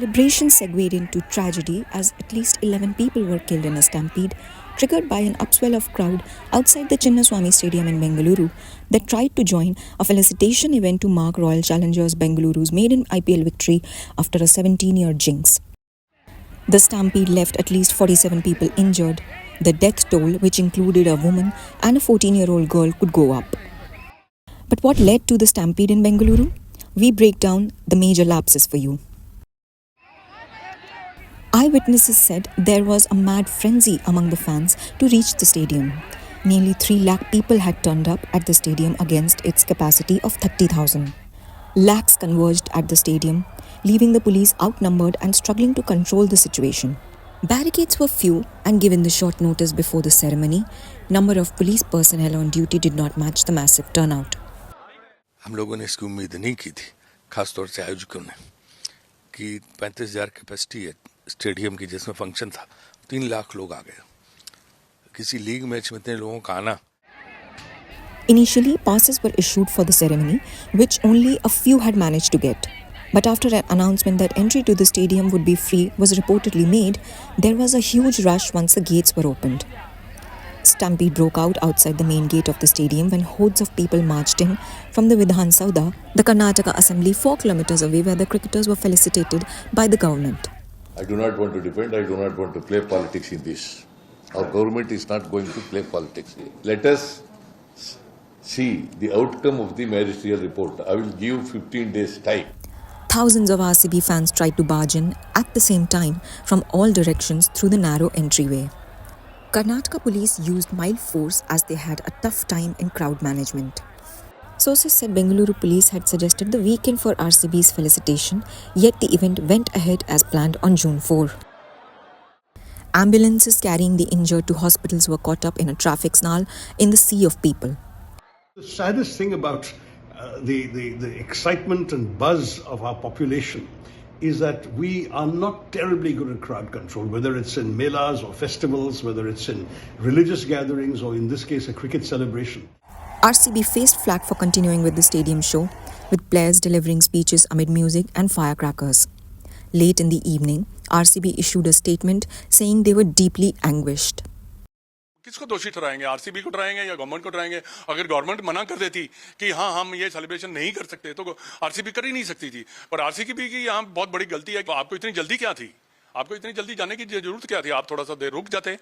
Celebrations segued into tragedy as at least 11 people were killed in a stampede triggered by an upswell of crowd outside the Chinnaswamy Stadium in Bengaluru that tried to join a felicitation event to mark Royal Challengers Bengaluru's maiden IPL victory after a 17-year jinx. The stampede left at least 47 people injured. The death toll, which included a woman and a 14-year-old girl, could go up. But what led to the stampede in Bengaluru? We break down the major lapses for you. Eyewitnesses said there was a mad frenzy among the fans to reach the stadium. Nearly 3 lakh people had turned up at the stadium against its capacity of 30,000. Lakhs converged at the stadium, leaving the police outnumbered and struggling to control the situation. Barricades were few, and given the short notice before the ceremony, number of police personnel on duty did not match the massive turnout. हम लोगों ने इसकी उम्मीद नहीं की थी, खासतौर से आयोजकों ने, कि 35,000 कैपेसिटी है स्टेडियम की जिसमें फंक्शन था, 3 लाख लोग आ गए. किसी लीग मैच में इतने लोगों का आना. Initially, passes were issued for the ceremony, which only a few had managed to get. But after an announcement that entry to the stadium would be free was reportedly made, there was a huge rush once the gates were opened. Stampede broke out outside the main gate of the stadium when hordes of people marched in from the Vidhan Sauda, the Karnataka Assembly 4 kilometers away, where the cricketers were felicitated by the government. I do not want to defend, I do not want to play politics in this. Our government is not going to play politics. Let us see the outcome of the magisterial report. I will give 15 days time. Thousands of RCB fans tried to barge in at the same time from all directions through the narrow entryway. Karnataka police used mild force as they had a tough time in crowd management. Sources said Bengaluru police had suggested the weekend for RCB's felicitation, yet the event went ahead as planned on June 4. Ambulances carrying the injured to hospitals were caught up in a traffic snarl in the sea of people. The saddest thing about the excitement and buzz of our population is that we are not terribly good at crowd control, whether it's in melas or festivals, whether it's in religious gatherings, or in this case, a cricket celebration. RCB faced flack for continuing with the stadium show, with players delivering speeches amid music and firecrackers. Late in the evening, RCB issued a statement saying they were deeply anguished. किसको दोषी ठहराएंगे? RCB को ठहराएंगे या government को ठहराएंगे? अगर government मना कर देती कि हाँ हम ये सेलिब्रेशन नहीं कर सकते तो आरसीबी कर ही नहीं सकती थी. पर आरसीबी की यहाँ बहुत बड़ी गलती है. आपको इतनी जल्दी क्या थी? आपको इतनी जल्दी जाने की जरूरत क्या थी? आप थोड़ा सा देर रुक जाते,